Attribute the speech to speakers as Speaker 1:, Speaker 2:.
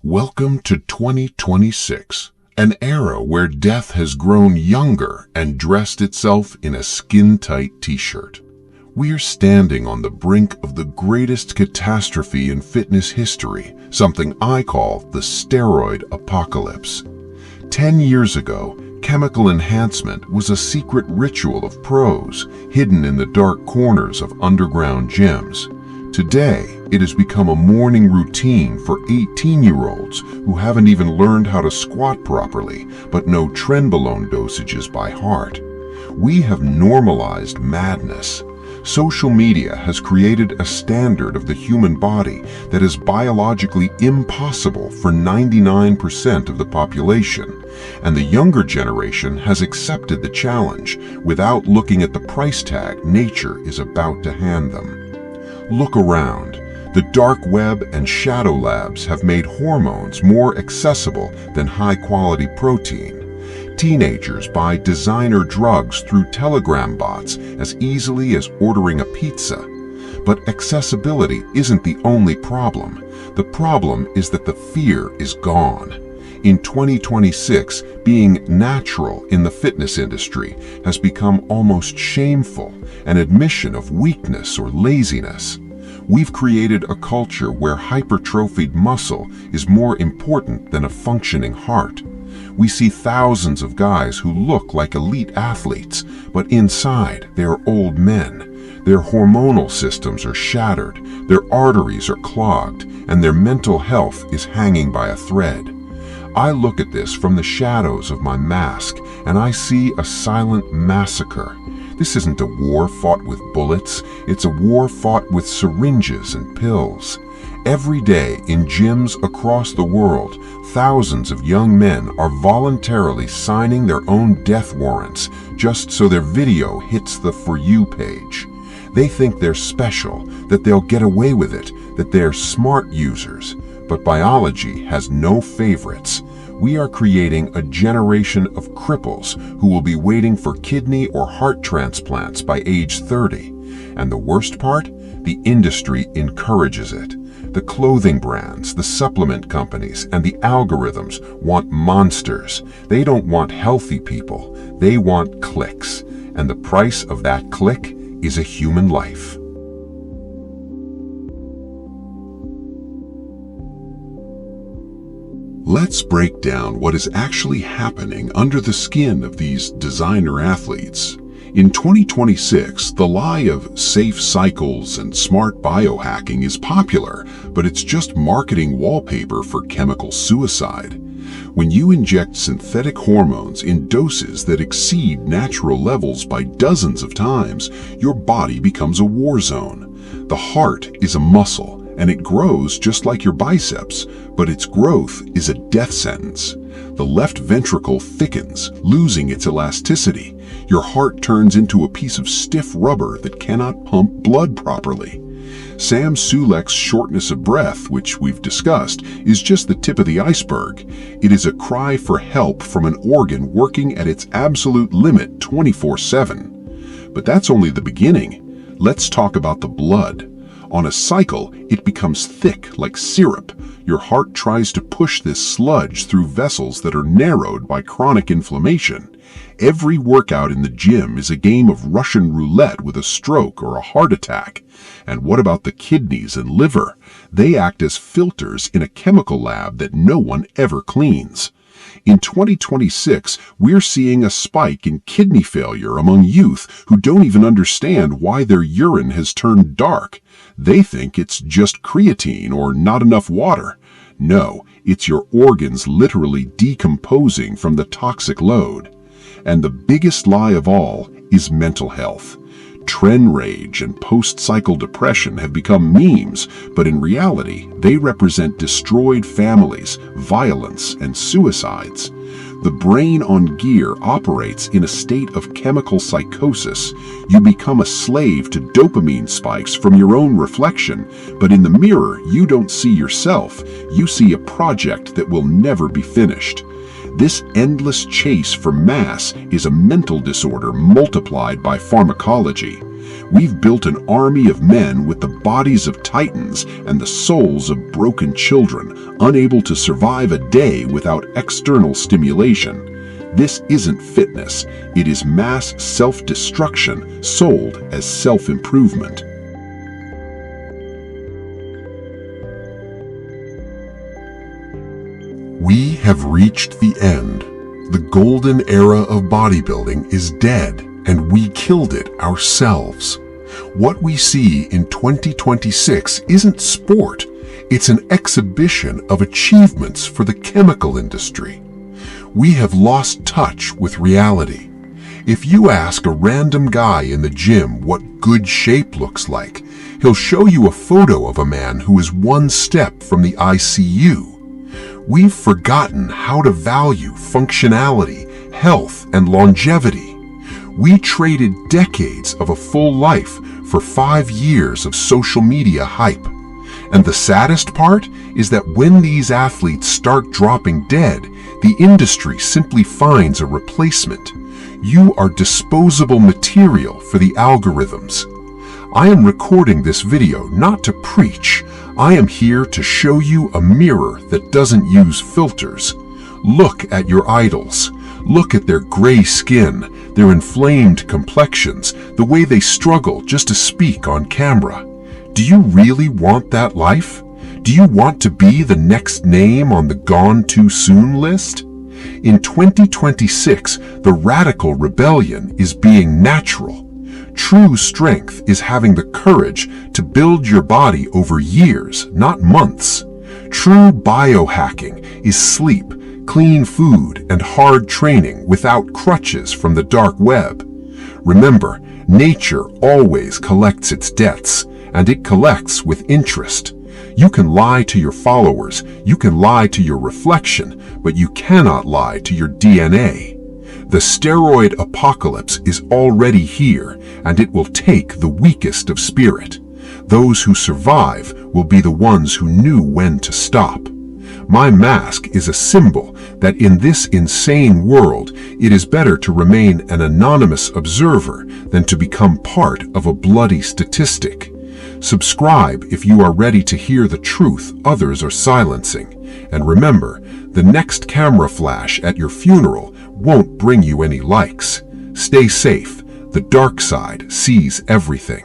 Speaker 1: Welcome to 2026, an era where death has grown younger and dressed itself in a skin-tight t-shirt. We're standing on the brink of the greatest catastrophe in fitness history, something I call the steroid apocalypse. 10 years ago, chemical enhancement was a secret ritual of pros, hidden in the dark corners of underground gyms. Today, it has become a morning routine for 18-year-olds who haven't even learned how to squat properly, but know trenbolone dosages by heart. We have normalized madness. Social media has created a standard of the human body that is biologically impossible for 99% of the population, and the younger generation has accepted the challenge without looking at the price tag nature is about to hand them. Look around. The dark web and shadow labs have made hormones more accessible than high-quality protein. Teenagers buy designer drugs through Telegram bots as easily as ordering a pizza. But accessibility isn't the only problem. The problem is that the fear is gone. In 2026, being natural in the fitness industry has become almost shameful, an admission of weakness or laziness. We've created a culture where hypertrophied muscle is more important than a functioning heart. We see thousands of guys who look like elite athletes, but inside they are old men. Their hormonal systems are shattered, their arteries are clogged, and their mental health is hanging by a thread. I look at this from the shadows of my mask, and I see a silent massacre. This isn't a war fought with bullets, it's a war fought with syringes and pills. Every day in gyms across the world, thousands of young men are voluntarily signing their own death warrants just so their video hits the For You page. They think they're special, that they'll get away with it, that they're smart users. But biology has no favorites. We are creating a generation of cripples who will be waiting for kidney or heart transplants by age 30. And the worst part? The industry encourages it. The clothing brands, the supplement companies, and the algorithms want monsters. They don't want healthy people. They want clicks. And the price of that click is a human life. Let's break down what is actually happening under the skin of these designer athletes. In 2026, the lie of safe cycles and smart biohacking is popular, but it's just marketing wallpaper for chemical suicide. When you inject synthetic hormones in doses that exceed natural levels by dozens of times, your body becomes a war zone. The heart is a muscle, and it grows just like your biceps, but its growth is a death sentence. The left ventricle thickens, losing its elasticity. Your heart turns into a piece of stiff rubber that cannot pump blood properly. Sam Sulek's shortness of breath, which we've discussed, is just the tip of the iceberg. It is a cry for help from an organ working at its absolute limit 24/7. But that's only the beginning. Let's talk about the blood. On a cycle, it becomes thick like syrup. Your heart tries to push this sludge through vessels that are narrowed by chronic inflammation. Every workout in the gym is a game of Russian roulette with a stroke or a heart attack. And what about the kidneys and liver? They act as filters in a chemical lab that no one ever cleans. In 2026, we're seeing a spike in kidney failure among youth who don't even understand why their urine has turned dark. They think it's just creatine or not enough water. No, it's your organs literally decomposing from the toxic load. And the biggest lie of all is mental health. Tren Rage and post-cycle depression have become memes, but in reality, they represent destroyed families, violence, and suicides. The brain on gear operates in a state of chemical psychosis. You become a slave to dopamine spikes from your own reflection, but in the mirror, you don't see yourself. You see a project that will never be finished. This endless chase for mass is a mental disorder multiplied by pharmacology. We've built an army of men with the bodies of titans and the souls of broken children, unable to survive a day without external stimulation. This isn't fitness, it is mass self-destruction sold as self-improvement. We have reached the end. The golden era of bodybuilding is dead, and we killed it ourselves. What we see in 2026 isn't sport, it's an exhibition of achievements for the chemical industry. We have lost touch with reality. If you ask a random guy in the gym what good shape looks like, he'll show you a photo of a man who is one step from the ICU. We've forgotten how to value functionality, health, and longevity. We traded decades of a full life for 5 years of social media hype. And the saddest part is that when these athletes start dropping dead, the industry simply finds a replacement. You are disposable material for the algorithms. I am recording this video not to preach. I am here to show you a mirror that doesn't use filters. Look at your idols. Look at their gray skin, their inflamed complexions, the way they struggle just to speak on camera. Do you really want that life? Do you want to be the next name on the gone too soon list? In 2026, the radical rebellion is being natural. True strength is having the courage to build your body over years, not months. True biohacking is sleep, clean food, and hard training without crutches from the dark web. Remember, nature always collects its debts, and it collects with interest. You can lie to your followers, you can lie to your reflection, but you cannot lie to your DNA. The steroid apocalypse is already here, and it will take the weakest of spirit. Those who survive will be the ones who knew when to stop. My mask is a symbol that in this insane world, it is better to remain an anonymous observer than to become part of a bloody statistic. Subscribe if you are ready to hear the truth others are silencing. And remember, the next camera flash at your funeral won't bring you any likes. Stay safe. The dark side sees everything.